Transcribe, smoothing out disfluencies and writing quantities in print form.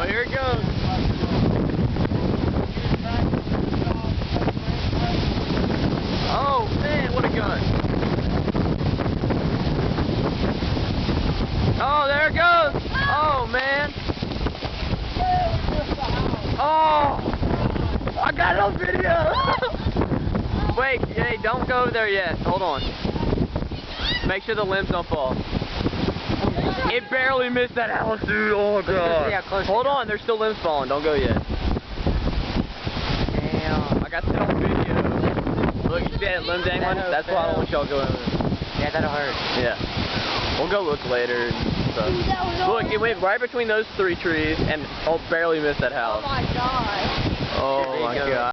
Oh, here it goes. Oh, man, what a gun. Oh, there it goes. Oh, man. Oh, I got it on video. Wait, hey, don't go there yet. Hold on. Make sure the limbs don't fall. It barely missed that house, dude. Oh, God. Hold on, there's still limbs falling. Don't go yet. Damn. I got that on video. Look, you see that limb dangling? That's why I don't want y'all going. Yeah, that'll hurt. Yeah. We'll go look later and stuff. Look, it went right between those 3 trees and barely missed that house. Oh my God. Oh my God.